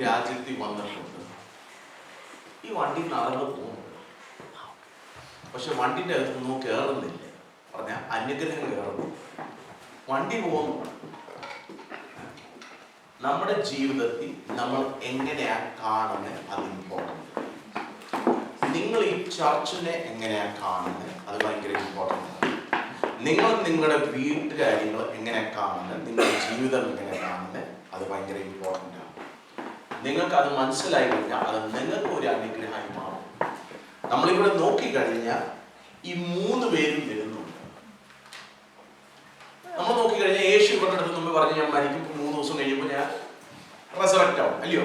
രാജ്യത്തിൽ വന്നിട്ടുണ്ട്. ഈ വണ്ടി നടന്നു പോകുന്നു, പക്ഷെ വണ്ടിൻ്റെ അകത്തൊന്നും കയറുന്നില്ല. പറഞ്ഞാൽ അനുഗ്രഹം കയറുന്നു, വണ്ടി പോകുന്നു. നമ്മുടെ ജീവിതത്തിൽ നമ്മൾ എങ്ങനെയാ കാണുന്നത് അത് ഇമ്പോർട്ടൻ്റ്. നിങ്ങൾ ഈ ചർച്ചിനെ എങ്ങനെയാ കാണുന്നത് അത് ഭയങ്കര ഇമ്പോർട്ടൻ്റ്. നിങ്ങൾ നിങ്ങളുടെ വീട്ടുകാര്യങ്ങൾ എങ്ങനെ കാണുന്നത്, നിങ്ങളുടെ ജീവിതം എങ്ങനെ കാണുന്നത് അത് ഭയങ്കര ഇമ്പോർട്ടൻ്റ് ആണ്. നിങ്ങൾക്ക് അത് മനസ്സിലായി കഴിഞ്ഞാൽ അത് നിങ്ങൾക്ക് ഒരു അനുഗ്രഹമായി മാറും. നമ്മളിവിടെ നോക്കിക്കഴിഞ്ഞാൽ ഈ 3 പേരും വരുന്നുണ്ട്. നമ്മൾ നോക്കിക്കഴിഞ്ഞാൽ യേശു ഇവിടെ അടുത്ത് മുമ്പ് പറഞ്ഞ് ഞാൻ മരിക്കും, 3 ദിവസം കഴിയുമ്പോൾ ഞാൻ റെസറക്റ്റ് ആവും, അല്ലയോ?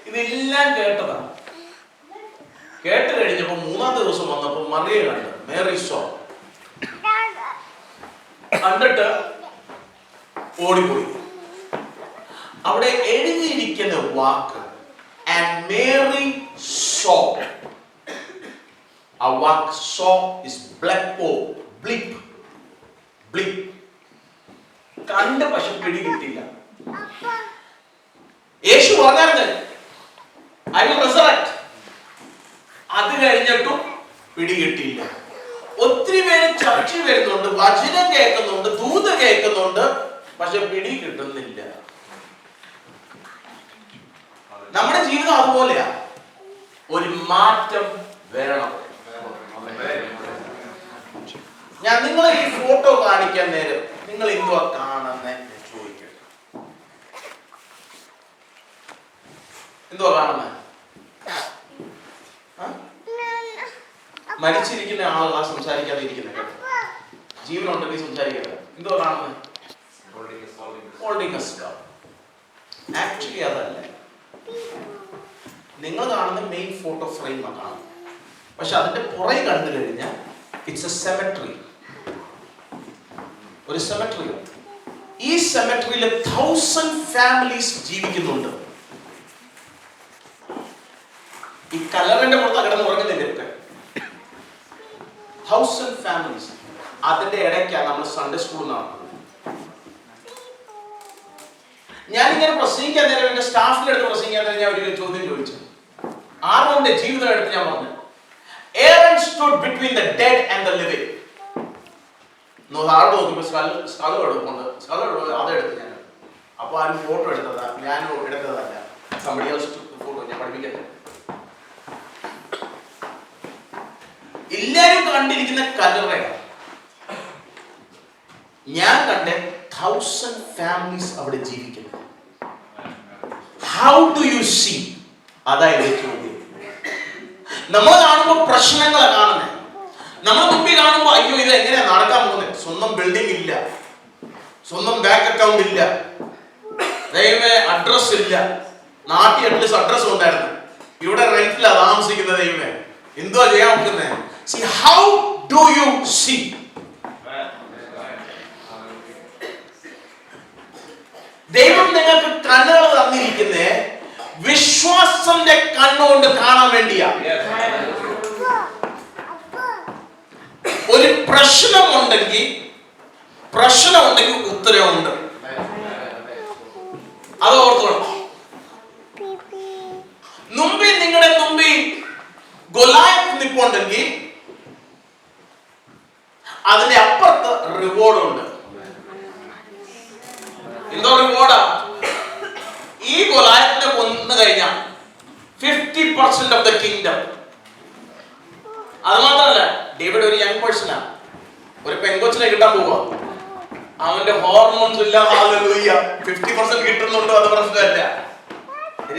ഇതെല്ലാം കേട്ടതാണ്. കേട്ട് കഴിഞ്ഞപ്പോൾ 3-ാമത്തെ ദിവസം വന്നപ്പോൾ മറിയ കണ്ട്, മേരി സോ കണ്ടിട്ട് ഓടിപ്പോയി. അവിടെ എഴുതിയിരിക്കുന്ന വാക്ക് and Mary saw. A word saw is black o blip blip. കണ്ട് പക്ഷെ പിടി കിട്ടില്ല. യേശു പറഞ്ഞായിരുന്നു I will resurrect. അത് കഴിഞ്ഞിട്ടും പിടി കിട്ടിയില്ല. ഒത്തിരി പേര് ചർച്ച വരുന്നുണ്ട്, വചനം കേൾക്കുന്നുണ്ട്, ദൂത് കേൾക്കുന്നുണ്ട്, പക്ഷെ പിടി കിട്ടുന്നില്ല. നമ്മുടെ ജീവിതം അതുപോലെയാ. ഒരു മാറ്റം വരണം. ഞാൻ നിങ്ങളെ ഈ ഫോട്ടോ കാണിക്കാൻ നേരം നിങ്ങൾ എന്തുവാ കാണുന്നേ ചോദിക്കട്ടെ. എന്തുവാ കാണുന്നേ? മരിച്ചിരിക്കുന്ന ആളുകളാ സംസാരിക്കാതെ ഇരിക്കുന്നത് കേട്ടോ. ജീവനുണ്ടെങ്കിൽ സംസാരിക്കാതെ. എന്തുവാ കാണുന്നത്? Holding A star. ആക്ച്വലി അതല്ല. നിങ്ങൾ കാണുന്ന മെയിൻ ഫോട്ടോ ഫ്രെയിം കാണും, പക്ഷെ അതിന്റെ പുറകെ കണ്ടു കഴിഞ്ഞാൽ ഇറ്റ്സ് എ സെമെട്രി. ഒരു സെമെട്രി. ഈ സെമെട്രിയിൽ 1000 ഫാമിലീസ് ജീവിക്കുന്നുണ്ട്. ഈ കല്ലറിന്റെ പുറത്ത് കിടന്ന് ഉറങ്ങുന്നില്ല ഒക്കെ. 1000 ഫാമിലീസ്. അതിന്റെ ഇടയ്ക്കാണ് നമ്മൾ സൺഡേ സ്കൂൾ നടത്തുന്നത്. ഞാനിങ്ങനെ പ്രസംഗിക്കാൻ നേരം എന്റെ സ്റ്റാഫിന്റെ അടുത്ത് പ്രസംഗിക്കാൻ നേരം ഞാൻ ഒരു ചോദ്യം ചോദിച്ചു. ആരോന്റെ ജീവിതം എടുത്ത് ഞാൻ പറഞ്ഞു, Aaron stood between the dead and the living. ആരോട് നോക്കിയപ്പോൾ സ്കലം എടുക്കുന്നുണ്ട്. സ്കലം അതെടുത്ത് ഞാൻ. അപ്പൊ ആരും ഫോട്ടോ എടുത്തതാ, ഞാൻ എടുത്തതല്ല. somebody else took the photo. ഞാൻ പഠിപ്പിക്കട്ടെ. എല്ലാരും കണ്ടിരിക്കുന്ന കല്ലറയാണ്. ഞാൻ കണ്ട 1000 ഫാമിലീസ് അവിടെ ജീവിക്കുന്നു. How do you see? അതായത് ചോദ്യം. നമ്മൾ കാണുമ്പോൾ പ്രശ്നങ്ങളെ കാണുന്നത്. നമ്മൾ മുമ്പിൽ കാണുമ്പോൾ അയ്യോ ഇത് എങ്ങനെയാ നടക്കാൻ പോകുന്നത്? സ്വന്തം ബിൽഡിംഗ് ഇല്ല, സ്വന്തം ബാങ്ക് അക്കൗണ്ട് ഇല്ല, ദൈവമേ അഡ്രസ് ഇല്ല. നാട്ടിൽ അറ്റ്ലീസ്റ്റ് അഡ്രസ് ഉണ്ടായിരുന്നു, ഇവിടെ റെന്റിലാ താമസിക്കുന്നത്. ദൈവമേ എന്തുവാ ചെയ്യാൻ പറ്റുന്നത്? See, how do you see? ദൈവം നിങ്ങൾക്ക് കണ്ണുകൾ തന്നിരിക്കുന്നേ വിശ്വാസത്തിന്റെ കണ്ണുകൊണ്ട് കാണാൻ വേണ്ടിയാ. ഒരു പ്രശ്നമുണ്ടെങ്കിൽ ഉത്തരവുണ്ട്. അത് ഓർത്തോളാം. നിങ്ങളുടെ മുമ്പിൽ ഗോലിയാത്ത് നിൽപ്പുണ്ടെങ്കിൽ അതിന്റെ അപ്പുറത്ത് റിവാർഡ് ഉണ്ട്. എന്തോ റിവാർഡാ? ഈ ഗോലിയാത്തിനെ കൊന്നു കഴിഞ്ഞാൽ 50% ഓഫ് ദ കിങ്ഡം. അത് മാത്രമല്ല, ഡേവിഡ് ഒരു യങ് പേഴ്സണാ, ഒരു പെങ്കൊച്ചിനെ കിട്ടാൻ പോവാ. അവന്റെ ഹോർമോൺസ് ഇല്ല, 50% കിട്ടുന്നുണ്ടോ അത് പ്രശ്നമല്ല.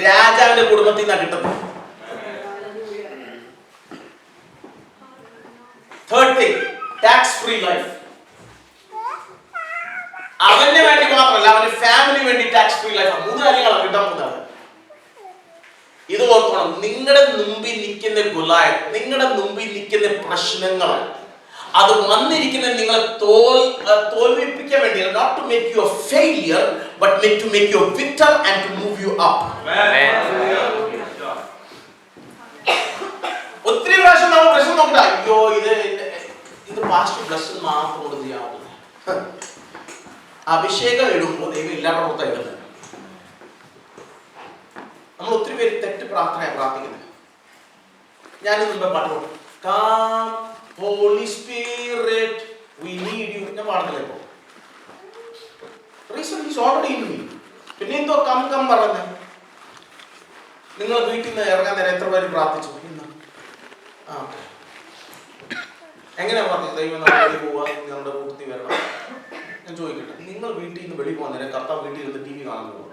രാജാവിന്റെ കുടുംബത്തിൽ നിന്നാ കിട്ടുന്നത്. Third thing, tax-free life. അവന് വേണ്ടി മാത്രമല്ല, അവന്റെ ഫാമിലി വേണ്ടി ടാക്സ് ഫ്രീ ലൈഫ്. 3 കാര്യങ്ങളാണ് കിട്ടാൻ പോകുന്നത്. ഇത് ഓർക്കണം. നിങ്ങളുടെ മുമ്പിൽ നിൽക്കുന്ന ഗോലിയാത്ത്, നിങ്ങളുടെ മുമ്പിൽ നിൽക്കുന്ന പ്രശ്നങ്ങൾ, അത് വന്നിരിക്കുന്ന നിങ്ങളെ തോൽവിപ്പിക്കാൻ വേണ്ടിയാണ്. not to make you a failure but to make you a victor and to move you up. ഒത്തിരി പ്രാവശ്യം നമ്മൾ പ്രശ്നം നോക്കണ്ട, അയ്യോ ഇത് പാസ്റ്റ് ബ്ലെസ്സിംഗ് മാത്രം കൊണ്ട് ചെയ്യാവുന്നത്. അഭിഷേകം ഇടുമ്പോൾ ദൈവം ഇല്ലാത്ത പുറത്തായിരുന്നത്. നമ്മൾ പേര് തെറ്റ് പ്രാർത്ഥനയാണ് പ്രാർത്ഥിക്കുന്നത്. ഞാനിത് മുമ്പേ പാട്ട് പാടും, Come Holy Spirit we need you. ഞാൻ പാടുന്നില്ല ഇപ്പോൾ. Reason is already in me. പിന്നെ എന്തോ കം പറയുന്നത്? നിങ്ങൾ വീട്ടിൽ നിന്ന് ഇറങ്ങാൻ നേരം എത്ര പേര് പ്രാർത്ഥിച്ചു? എങ്ങനെയാ പ്രാർത്ഥിച്ചത്? ദൈവം നമ്മുടെ പോവാ, നമ്മുടെ കൂട്ടത്തിൽ വരണം. ഞാൻ ചോദിക്കട്ടെ, നിങ്ങൾ വീട്ടിൽ നിന്ന് വെളിയിൽ പോകാൻ നേരം കർത്താവ് വീട്ടിൽ ഇരുന്ന് TV കാണാൻ പോവാ?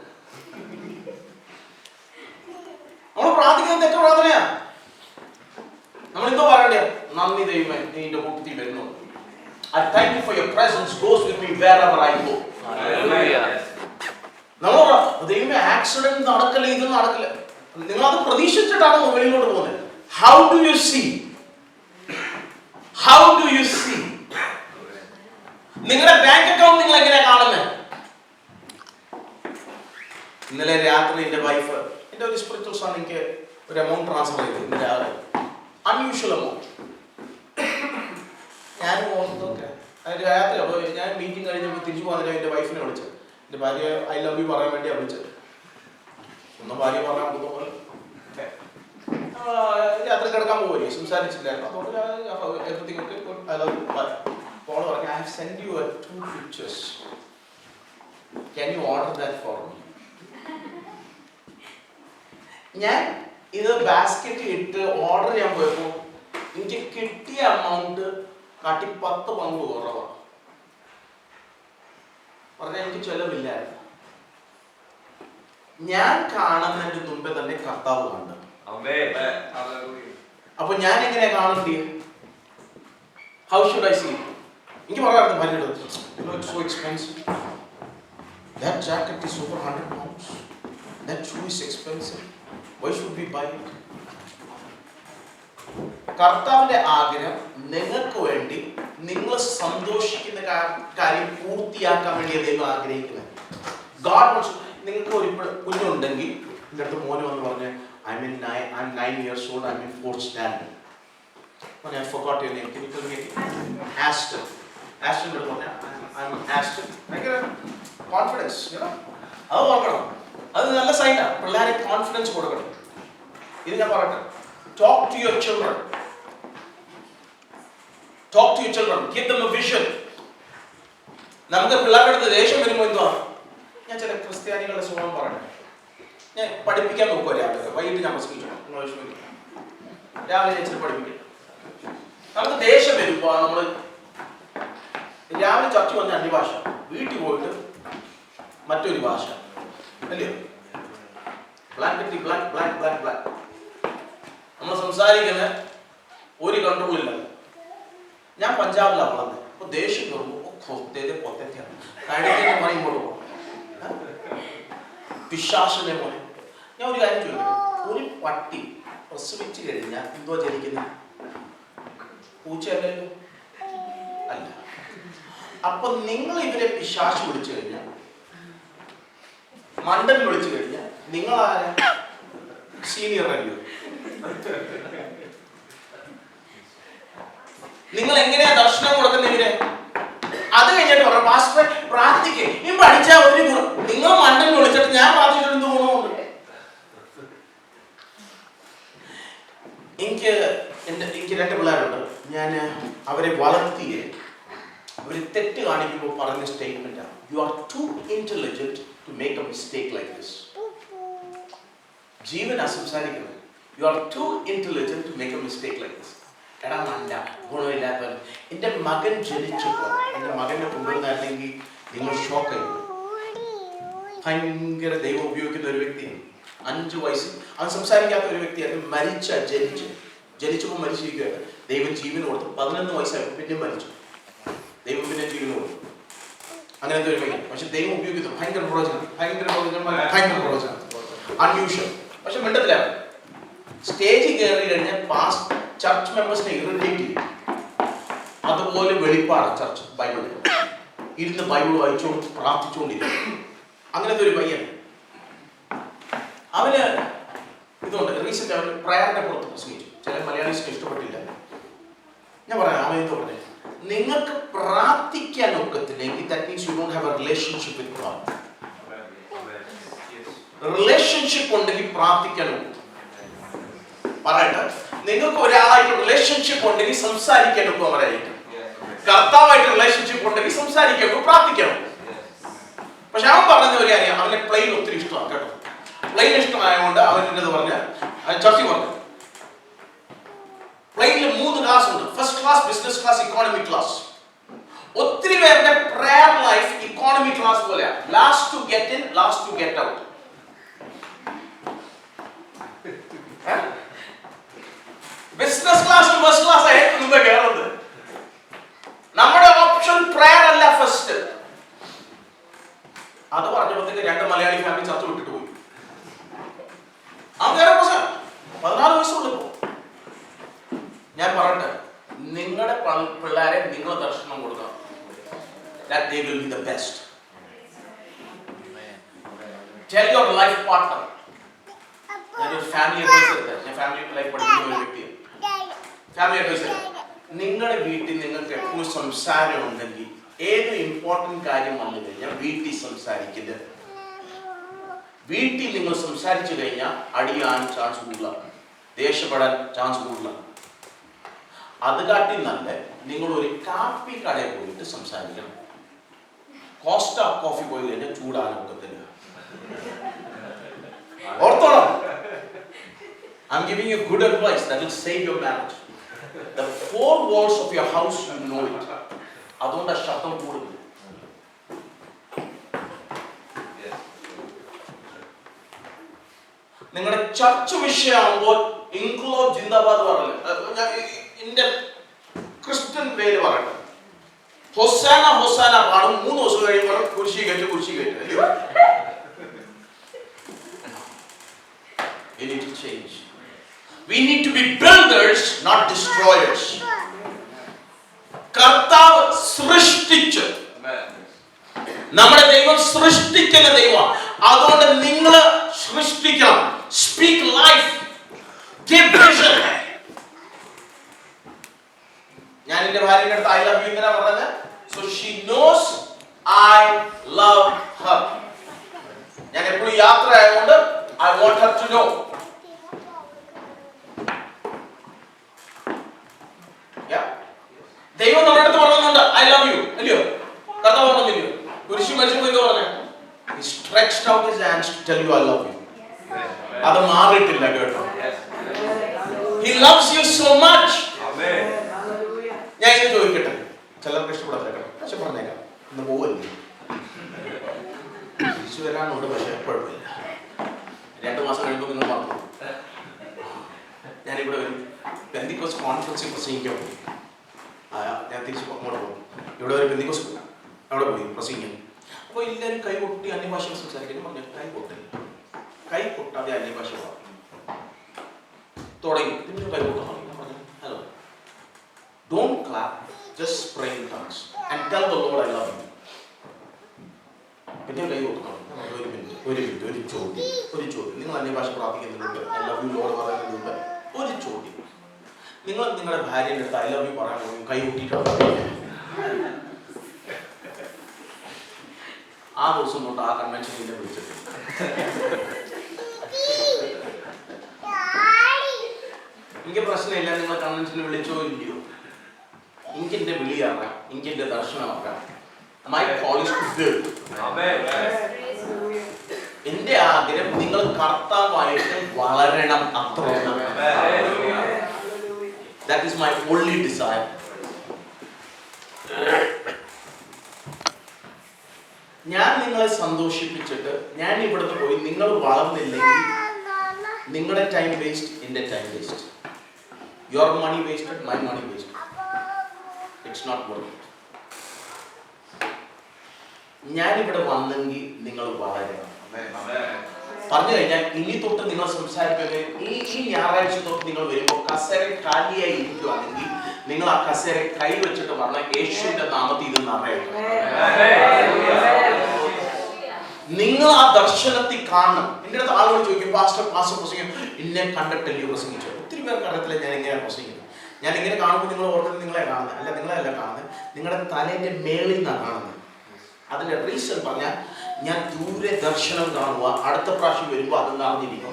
നമ്മൾ പ്രാർത്ഥിക്കുന്നത് തെറ്റ പ്രാർത്ഥനയാ. നമ്മളെന്തോ പറയണ്ടേ? നന്ദി ദൈവമേ, നീ എന്റെ കൂട്ടത്തിൽ വരുന്നു. I thank you for your presence goes with me wherever I go. നമ്മൾ ദൈവമേ ആക്സിഡന്റ് നടക്കില്ല, ഇത് നടക്കില്ല. നിങ്ങൾ അത് പ്രതീക്ഷിച്ചിട്ടാണ് വെളിയിലോട്ട് പോകുന്നത്. How do you see? How do you see? നിങ്ങളുടെ ബാങ്ക് അക്കൗണ്ട് നിങ്ങൾ എങ്ങനെയാ കാണുന്നത്? ഇന്നലെ രാത്രി എന്റെ വൈഫ് എന്റെ ഒരു സ്പിരിച്വൽ സൺ എനിക്ക് ഒരു എമൗണ്ട് ട്രാൻസ്ഫർ ചെയ്തു. ഇന്ന് രാവിലെ അൺയൂഷ്വൽ എമൗണ്ട്. ഞാൻ ഓർത്തൊക്കെ അതിന്റെ രാത്രി അപ്പോൾ ഞാൻ മീറ്റിംഗ് കഴിഞ്ഞപ്പോൾ തിരിച്ചു പോകുന്നതിന് എന്റെ വൈഫിനെ വിളിച്ചത്. എന്റെ ഭാര്യ ഐ ലവ് യു പറയാൻ വേണ്ടിയാണ് വിളിച്ചത്. ഒന്നും ഭാര്യ പറയാൻ കൊടുക്കുമ്പോൾ രാത്രി കിടക്കാൻ പോവില്ലേ, സംസാരിച്ചില്ലായിരുന്നു. അതുകൊണ്ട് എവറിത്തിങ് ഒക്കെ ഐ ലവ് യു. പോൾ പറഞ്ഞു, I have sent you 2 pictures. Can you order that for me? ഞാൻ ഇത് ബാസ്ക്കറ്റിൽ ഇട്ട് ഓർഡർ ചെയ്യാൻ പോയപ്പോൾ എനിക്ക് കിട്ടിയ എമൗണ്ട് കാട്ടി 10 പൗണ്ട് കുറവാണ്. പറഞ്ഞാൽ എനിക്ക് ചെലവില്ലായിരുന്നു. ഞാൻ കാണുന്നതിന് മുമ്പേ തന്നെ കർത്താവ് കണ്ടു. അപ്പൊ ഞാൻ എങ്ങനെയാ കാണണ്ടേ? How should I see? എനിക്ക് പറയാറുണ്ട് ഭാര്യയോട്, it's so expensive. That jacket is over 100 pounds. That shoe is expensive. Why should we buy it? കർത്താവിന്റെ ആഗ്രഹം നിങ്ങൾക്ക് വേണ്ടി നിങ്ങൾ സന്തോഷിക്കുന്ന കാര്യം പൂർത്തിയാക്കാൻ വേണ്ടി ദൈവം ആഗ്രഹിക്കുന്നത്. God wants നിങ്ങൾക്ക് ഒരു കുഞ്ഞുണ്ടെങ്കിൽ എൻ്റെ അടുത്ത് മോനെ വന്ന് പറഞ്ഞ് I'm 9 years old, I'm in 4th standard. When I forgot your name, can you tell me? Aston. Aston will പറഞ്ഞ I'm Aston. ഭയങ്കര കോൺഫിഡൻസ്, അത് ഓർക്കണം. അത് നല്ല സൈനാണ്. പിള്ളേരെ കോൺഫിഡൻസ് കൊടുക്കണം. ഇത് ഞാൻ പറയട്ടെ, talk to your children. Talk to your children. Give them a vision. നമുക്ക് പിള്ളേരുടെ അടുത്ത് ദേഷ്യം വരുമ്പോൾ എന്തുവാ? ഞാൻ ചില ക്രിസ്ത്യാനികളുടെ സ്വഭാവം പറയട്ടെ. ഞാൻ പഠിപ്പിക്കാൻ നോക്കുക രാവിലെ, വൈകിട്ട് ഞാൻ പ്രസംഗിച്ചു. രാവിലെ ഞാൻ പഠിപ്പിക്കാം. നമുക്ക് ദേഷ്യം വരുമ്പോൾ നമ്മൾ രാവിലെ ചർച്ച വന്ന അന്യഭാഷ, വീട്ടിൽ പോയിട്ട് മറ്റൊരു ഭാഷ, അല്ലയോ? Black black black black black. നമ്മൾ സംസാരിക്കുന്ന ഒരു കൺട്രോൾ ഇല്ല. ഞാൻ പഞ്ചാബിലാണ് വളർന്നത്. അപ്പൊ ദേഷ്യം കയറുമ്പോൾ കഴുത്തിന്റെ മോനെ ഇങ്ങോട്ട് പോകും, പിശാചിന്റെ മോനെ. ഞാൻ ഒരു കാര്യം ചോദിക്കട്ടെ, ഒരു പട്ടി പ്രസവിച്ചു കഴിഞ്ഞാൽ എന്തോ ജനിക്കുന്നത്? പൂച്ചയല്ലല്ലോ, അല്ല. അപ്പൊ നിങ്ങൾ ഇവരെ പിശാച് വിളിച്ചു കഴിഞ്ഞാൽ, മണ്ടൻ വിളിച്ചു കഴിഞ്ഞാൽ നിങ്ങൾ ആരാ? സീനിയർ അല്ലയോ? നിങ്ങൾ എങ്ങനെയാ ദർശനം കൊടുക്കുന്നവരെ? അത് കഴിഞ്ഞിട്ട് പറയാം പാസ്റ്റർ പ്രാർത്ഥിക്കേ, നീ പഠിച്ചാൽ ഒരു ഗുണം. നിങ്ങൾ മണ്ടൻ വിളിച്ചിട്ട് ഞാൻ പ്രാർത്ഥിച്ചിട്ട് എന്ത് ഗുണമുണ്ട്? എനിക്ക് 2 പിള്ളേരുണ്ട്. ഞാൻ അവരെ വളർത്തിയെ അവർ തെറ്റ് കാണിക്കുമ്പോൾ പറഞ്ഞ സ്റ്റേറ്റ്മെന്റാണ്, you are too intelligent to make a mistake like this. ജീവനാ സംസാരിക്കുന്നത്. You are too intelligent to make a mistake like this. എടാ മണ്ട, ഗുണമില്ലാത്തവൻ. എൻ്റെ മകൻ ജനിച്ചപ്പോൾ എൻ്റെ മകനെ കൊണ്ടുവന്നായിരുന്നെങ്കിൽ നിങ്ങൾ ഷോക്കായി. ഭയങ്കര ദൈവം ഉപയോഗിക്കുന്ന ഒരു വ്യക്തിയാണ്. 5 വയസ്സിൽ അവൻ സംസാരിക്കാത്ത ഒരു വ്യക്തിയായിരുന്നു. ജനിച്ചപ്പോൾ മരിച്ചിരിക്കുകയാണ്. ദൈവം ജീവൻ കൊടുത്തു. 11 വയസ്സായപ്പോൾ പിന്നെ മരിച്ചു. ദൈവം പിന്നെ ജീവൻ കൊടുത്തു. അങ്ങനത്തെ ഒരു വ്യക്തി. പക്ഷെ ദൈവം ഉപയോഗിക്കുന്നു. ഭയങ്കര പ്രവചനം, അൺയൂഷ്വൽ. പക്ഷെ മിണ്ടത്തിലാണ്. സ്റ്റേജിൽ കയറി കഴിഞ്ഞാൽ പാസ്റ്റ് ചർച്ച് മെമ്പേഴ്സിനെ ഇറിറ്റേറ്റ് ചെയ്യും. അതുപോലെ വെളിപ്പാട് ചർച്ച് ബൈബിൾ ഇരുന്ന് ബൈബിൾ വായിച്ചുകൊണ്ട് പ്രാർത്ഥിച്ചുകൊണ്ടിരിക്കും. അങ്ങനത്തെ ഒരു പയ്യൻ. അവന് ഇതുകൊണ്ട് റീസെന്റ് അവൻ പ്രയറിനെ പുറത്ത് പ്രസംഗിച്ചു. ചില മലയാളീസിന് ഇഷ്ടപ്പെട്ടില്ല. ഞാൻ പറയാം, അവനെന്തോ പറഞ്ഞു, നിങ്ങൾക്ക് പ്രാർത്ഥിക്കാൻ ഒക്കത്തില്ലെങ്കിൽ that means you don't have a relationship with God. Relationship ഉണ്ടെങ്കിൽ പ്രാർത്ഥിക്കണം. പറയട്ടെ, നിങ്ങൾക്ക് ഒരാളായിട്ട് റിലേഷൻഷിപ്പ് ഉണ്ടെങ്കിൽ സംസാരിക്കാൻ അവരായിരിക്കും. കർത്താവായിട്ട് റിലേഷൻഷിപ്പ് ഉണ്ടെങ്കിൽ സംസാരിക്കണം, പ്രാർത്ഥിക്കണം. പക്ഷെ അവൻ പറഞ്ഞ ഒരു കാര്യം, അവനെ പ്ലെയിൻ ഒത്തിരി ഇഷ്ടമാണ് കേട്ടോ. പ്ലെയിൻ ഇഷ്ടമായതുകൊണ്ട് അവൻ എന്നത് പറഞ്ഞ ചർച്ച പറഞ്ഞു, പ്ലെയിനിൽ 3 ക്ലാസ് ഉണ്ട്. First class, business class, economy class. ഒത്തിരി പേരുടെ പ്രയർ ലൈഫ് ഇക്കോണമി ക്ലാസ് പോലെയാണ്. Last two get in, last two get out. Business class first class ആയിട്ട് മുമ്പ് കയറുന്നത്. നമ്മുടെ ഓപ്ഷൻ പ്രയർ അല്ല ഫസ്റ്റ്. അത് പറഞ്ഞപ്പോഴത്തേക്ക് 2 മലയാളി ഫാമിലി ചത്തു വിട്ടിട്ട് പോയി. ആ വേറെ 14 വയസ്സുള്ളൂ. ഞാൻ പറയട്ടെ, നിങ്ങളുടെ പിള്ളേരെ നിങ്ങൾ ദർശനം കൊടുക്കണം. That they will be the best. Tell your life partner. ഞാൻ ഫാമിലി അഡ്വൈസർ, ഞാൻ ഫാമിലി ലൈഫ് പഠിക്കുന്ന ഒരു വ്യക്തിയാണ്. ഫാമിലി അഡ്വൈസർ, നിങ്ങളുടെ വീട്ടിൽ നിങ്ങൾക്ക് എപ്പോഴും സംസാരം ഉണ്ടെങ്കിൽ, ഏത് ഇമ്പോർട്ടന്റ് കാര്യം വന്നു കഴിഞ്ഞാൽ വീട്ടിൽ സംസാരിക്കരുത്. വീട്ടിൽ നിങ്ങൾ സംസാരിച്ചു കഴിഞ്ഞാൽ അടിയാൻ ചാൻസ് കൂടുതലാണ്, ദേഷ്യപ്പെടാൻ ചാൻസ് കൂടുതലാണ്. അത് കാട്ടി നല്ല നിങ്ങൾ ഒരു കാപ്പി കടയിൽ പോയിട്ട് സംസാരിക്കണം. കോസ്റ്റ കോഫി പോയി കഴിഞ്ഞാൽ ചൂടാനൊക്കത്തില്ല. ഓർത്തോണം. I'm giving you good advice that will save your marriage. The 4 walls of your house, you know it. അതുകൊണ്ട് ശബ്ദം കൂടുന്നു. നിങ്ങളുടെ ചർച്ച വിഷയമാകുമ്പോൾ ഇൻക്ലോബ് ജിന്ദാബാദ് പറഞ്ഞത് ഇന്ത്യൻ ക്രിസ്ത്യൻ പേര് പറയട്ടെ, ഹൊസാന ഹൊസാന പാടും. 3 ദിവസം കഴിയുമ്പോൾ കുരിശി കയറ്റ് അല്ലയോ? We need to change. We need to be builders, not destroyers. കർത്താവ് സൃഷ്ടിച്ചു. നമ്മുടെ ദൈവം സൃഷ്ടിക്കുന്ന ദൈവമാണ്. അതുകൊണ്ട് നിങ്ങൾ സൃഷ്ടിക്കണം. Speak life, give vision. ഞാൻ എന്റെ ഭാര്യയുടെ അടുത്ത് ഐ ലവ് യു എന്നാ പറഞ്ഞത്. So she knows I love her. ഞാൻ എപ്പോഴും യാത്ര ആയതുകൊണ്ട് I want her to know. ദൈവം നമ്മുടെ അടുത്ത് പറയുന്നുണ്ട് ഐ ലവ് യു, അല്ലയോ? കർത്താവ് പറഞ്ഞില്ലയോ? കുരിശു മരിച്ചപ്പോൾ എന്താ പറഞ്ഞേ? He stretched out his hands to tell you I love you. അത് മാറിയിട്ടില്ല കേട്ടോ. He loves you so much. ഞാൻ ഇത് ചോദിക്കട്ടെ, ചിലർക്ക് ഇഷ്ടപ്പെടാത്ത കേട്ടോ, പക്ഷെ പറഞ്ഞേക്കാം, ഇന്ന് പോവല്ലേ? തിരിച്ചു വരാനുണ്ട്, പക്ഷെ കുഴപ്പമില്ല. 2 മാസം കഴിയുമ്പോൾ നിങ്ങൾ മറന്നു. ഞാനിവിടെ ഒരു പെന്തിക്കോസ് കോൺഫറൻസിൽ പ്രസംഗിക്കാൻ പോയി. ഞാൻ തിരിച്ച് അങ്ങോട്ട് പോകും. ഇവിടെ ഒരു പെന്തിക്കോസ് അവിടെ പോയി പ്രസംഗിക്കാൻ. അപ്പോൾ എല്ലാവരും കൈ കൊട്ടി അന്യഭാഷ സംസാരിക്കുന്നു. പറഞ്ഞു കൈ കൊട്ടില്ല, കൈ കൊട്ടാതെ അന്യഭാഷ തുടങ്ങി. പിന്നെ കൈ കൊട്ടാൻ പറഞ്ഞു, hello, don't clap, just pray in tongues and tell the Lord I love you. പിന്നെ കൈ കൊട്ടണം. ഒരു ചോദ്യം. നിങ്ങൾ അന്യഭാഷ പ്രാർത്ഥിക്കുന്നുണ്ട്, ഐ ലവ് യു ലോർഡ് പറയുന്നുണ്ട്. ഒരു ചോദ്യം, നിങ്ങൾ നിങ്ങളുടെ ഭാര്യയുടെ അടുത്ത് ഐ ലവ് യു പറയാൻ പോകും, കൈ കൂട്ടിയിട്ടാണ്. ആ ദിവസം തൊട്ട് ആ കൺവെൻഷനിൽ വിളിച്ചിട്ട് എനിക്ക് പ്രശ്നമില്ല, നിങ്ങൾ കൺവെൻഷന് വിളിച്ചോ ഇല്ലയോ, എനിക്ക് എന്റെ വിളി അറിയാം, എനിക്ക് എന്റെ ദർശനം അറിയാം. My call is to build. എന്റെ ആഗ്രഹം നിങ്ങൾ കർത്താവായിട്ട് വളരണം, അത്ര. That is my only desire. ഞാൻ നിങ്ങളെ സന്തോഷിപ്പിച്ചിട്ട് ഞാൻ ഇവിടുന്ന് പോയി നിങ്ങൾ വളർന്നില്ലെങ്കിൽ നിങ്ങളുടെ ടൈം വേസ്റ്റ്, എന്റെ time waste. Your money wasted, my money wasted. It's not worth it. ഞാൻ ഇവിടെ വന്നെങ്കിൽ നിങ്ങൾ വളരണം. പറഞ്ഞു കഴിഞ്ഞാൽ ഇനി തൊട്ട് നിങ്ങൾ സംസാരിക്കുകയും ഈ ഞായറാഴ്ച തൊട്ട് നിങ്ങൾ വരുമ്പോൾ കസേര കാലിയായി ഇരിക്കുകയാണെങ്കിൽ നിങ്ങൾ ആ കസേര കൈ വെച്ചിട്ട് പറഞ്ഞ യേശുവിന്റെ നാമത്തിൽ ഇത് നിറയട്ടെ. നിങ്ങൾ ആ ദർശനത്തിൽ കാണണം. എന്റെ അടുത്ത് ആളുകൾ ചോദിക്കും, പാസ്റ്റർ പ്രസംഗം എന്നെ കണ്ടിട്ടല്ലേ പ്രസംഗിച്ചു? ഒത്തിരി പേർക്ക് അറിയത്തില്ല ഞാൻ എങ്ങനെയാണ് പ്രസംഗിക്കുന്നത്. ഞാൻ ഇങ്ങനെ കാണുമ്പോൾ നിങ്ങൾ ഓർക്കുന്നത് നിങ്ങളെ കാണുന്നത് അല്ല, നിങ്ങളെ അല്ല കാണുന്നത്, നിങ്ങളുടെ തലേന്റെ മേളിൽ നിന്നാണ് കാണുന്നത്. അതിന്റെ റീസൺ പറഞ്ഞാൽ ഞാൻ ദൂരെ ദർശനം കാണുക, അടുത്ത പ്രാവശ്യം വരുമ്പോ അത് നടന്നിരിക്കും.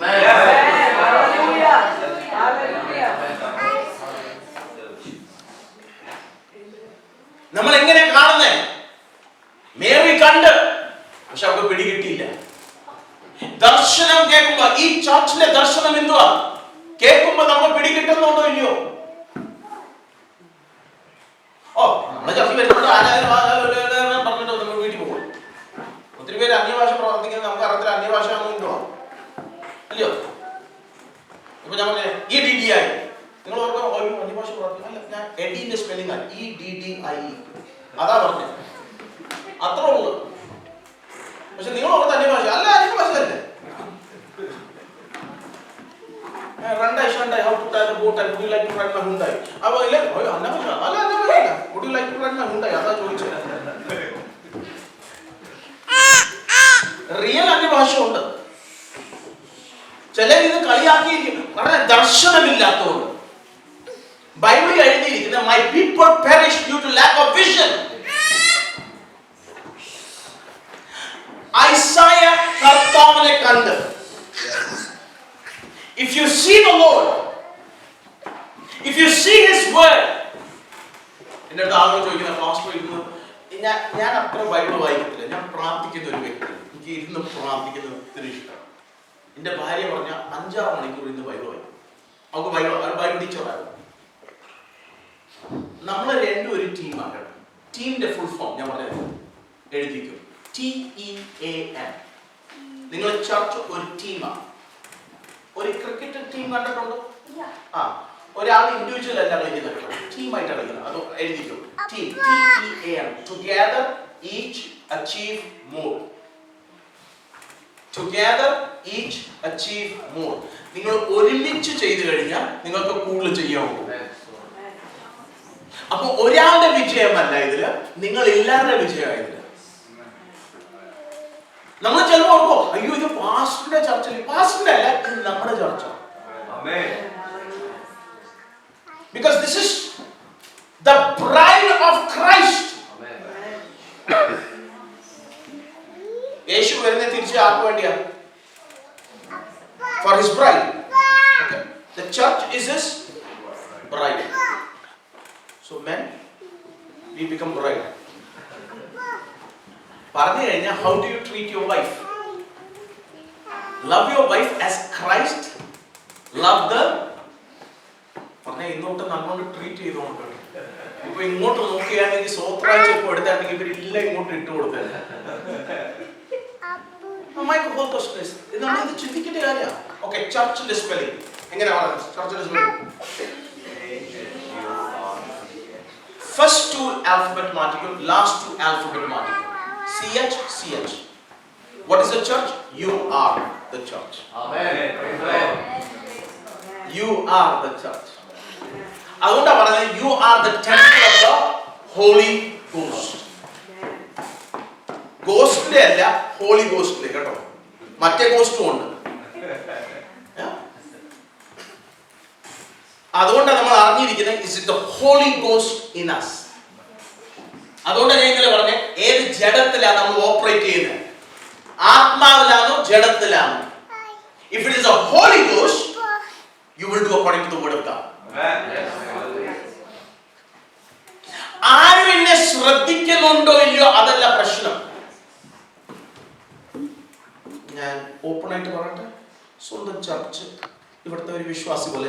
നമ്മൾ എങ്ങനെ കാണുന്നേ? മേരി കണ്ട്, പക്ഷെ അവർക്ക് പിടികിട്ടിയില്ല. ദർശനം കേൾക്കുമ്പോ, ഈ ചർച്ചിലെ ദർശനം എന്തുവാ കേൾക്കുമ്പോ നമ്മൾ പിടികിട്ടുന്നുണ്ടോ ഇല്ലയോ? ഓ, നമ്മളെ ചർച്ച വരുന്നുണ്ട് പറഞ്ഞിട്ട് നമ്മൾ വീട്ടിൽ പോകും. ഒത്തിരി പേര് അന്യഭാഷ പ്രവർത്തിക്കുന്നത് നമുക്ക് അറിയത്തില്ല അന്യഭാഷ എന്തുവാ അല്ലയോ? ഇപ്പൊ ഞാൻ പറഞ്ഞ EDDI, നിങ്ങൾ ഓർക്കോ അന്യഭാഷ പ്രവർത്തിക്കും. അല്ല, ഞാൻ എഡിന്റെ സ്പെല്ലിംഗ് ആണ് EDDI, അതാ പറഞ്ഞത്, അത്രേ ഉള്ളൂ. പക്ഷെ നിങ്ങൾ ഓർത്ത് അന്യഭാഷ അല്ല, അന്യഭാഷയല്ലേ. Randa Shanda, how to tie the boat and would you like to ride my Hyundai? I was like, oh, I never heard. Would you like to ride my Hyundai? I thought real അന്യഭാഷ ഉണ്ട്. ചിലർ ഇത് കളിയാക്കിയിരിക്കും, കാരണം ദർശനമില്ലാത്തതുകൊണ്ട്. ബൈബിളിൽ എഴുതിയിരിക്കുന്ന my people perish due to lack of vision. ഐസായ കർത്താവിനെ കണ്ട്, if you see the Lord, if you see His word, എന്റെ അടുത്ത് ആളുകൾ ചോദിക്കുന്ന പാസ്റ്റർ ഇരുന്ന്, ഞാൻ അത്ര ബൈബിൾ വായിക്കത്തില്ല, ഞാൻ പ്രാർത്ഥിക്കുന്ന ഒരു വ്യക്തി, എനിക്ക് ഇരുന്ന് പ്രാർത്ഥിക്കുന്നത് ഒത്തിരി ഇഷ്ടമാണ്. എന്റെ ഭാര്യ പറഞ്ഞ 5-6 മണിക്കൂർ ഇന്ന് ബൈബിൾ വായിക്കും. അവർക്ക് ബൈബിൾ ടീച്ചറായിരുന്നു. നമ്മൾ രണ്ടും ഒരു ടീമാണ്. ടീമിന്റെ ഫുൾ ഫോം ഞാൻ പറഞ്ഞത് എഴുതിക്കും, TEAM. നിങ്ങൾ ചർച്ച് ഒരു ടീമാണ്. ഒരു ക്രിക്കറ്റ് ടീം കണ്ടിട്ടുണ്ടോ? ആ, ഒരാൾ ഇൻഡിവിജ്വൽ അല്ല കളിക്കുന്നത്, ടീമായിട്ട് കളിക്കുന്നത്. അത് എഴുതിക്കും, team, TEAM. Together each achieve more. Together each achieve more. നിങ്ങൾ ഒരുമിച്ച് ചെയ്തു കഴിഞ്ഞാൽ നിങ്ങൾക്ക് കൂടുതൽ ചെയ്യാൻ പോകും. അപ്പൊ ഒരാളുടെ വിജയമല്ല ഇതില്, നിങ്ങൾ എല്ലാവരുടെ വിജയമായതില്. നമ്മൾ ചിലപ്പോൾ ഓർക്കോ, അയ്യോ ഇത് പാസ്റ്ററുടെ ചർച്ച. പാസ്റ്ററുടെ അല്ല, ഇത് നമ്മുടെ ചർച്ച. Because this is the bride of Christ. യേശു വരുന്നത് തിരിച്ച് ആർക്ക് വേണ്ടിയാ? For his bride. Okay. The church is his bride. So men, we become bride. പറഞ്ഞു കഴിഞ്ഞാൽ, how do you treat your wife? Love your wife as Christ loved the. പറഞ്ഞ ഇങ്ങോട്ട് നമ്മളോട് treat ചെയ്തോണ്ട്. ഇപ്പൊ ഇങ്ങോട്ട് നോക്കിയാണെങ്കിൽ സ്വത്രാഴ്ച ഇപ്പൊ എടുത്താണെങ്കിൽ ഇവരെല്ലാം ഇങ്ങോട്ട് ഇട്ട് കൊടുത്തല്ലേ. ഇത് ചിന്തിക്കേണ്ട കാര്യമാണ്. ഓക്കെ, ചർച്ചിന്റെ സ്പെല്ലിംഗ് എങ്ങനെയാ പറയുന്നത്? ചർച്ചിന്റെ സ്പെല്ലിംഗ് ഫസ്റ്റ് 2 ആൽഫബറ്റ് മാറ്റിക്കും, ലാസ്റ്റ് 2 ആൽഫബറ്റ് മാറ്റിക്കും. CH. What is the church? You are the church. Amen. You are the church. അതുകൊണ്ടാ പറയുന്നത് you are the temple of the Holy Ghost. ഗോസ്റ്റിന്റെ അല്ല, ഹോളി ഗോസ്റ്റിലെ കേട്ടോ. മറ്റേ ഗോസ്റ്റും ഉണ്ട്. അതുകൊണ്ടാണ് നമ്മൾ അറിഞ്ഞിരിക്കുന്നത് is it the Holy Ghost in us. അതുകൊണ്ടാണ് ഞാൻ ഇന്നലെ പറഞ്ഞത്, ഏത് ജഡത്തിലാണ് നമ്മൾ ഓപ്പറേറ്റ് ചെയ്യുന്നത്? ആത്മാവിലാണോ ജഡത്തിലാണോ? If it is a Holy Ghost, you will do according to the word of God. ആരും എന്നെ ശ്രദ്ധിക്കുന്നുണ്ടോ ഇല്ലയോ അതല്ല പ്രശ്നം. ഞാൻ ഓപ്പൺ ആയിട്ട് പറയട്ടെ, സ്വന്തം ചർച്ച് ഇവിടുത്തെ ഒരു വിശ്വാസി പോലെ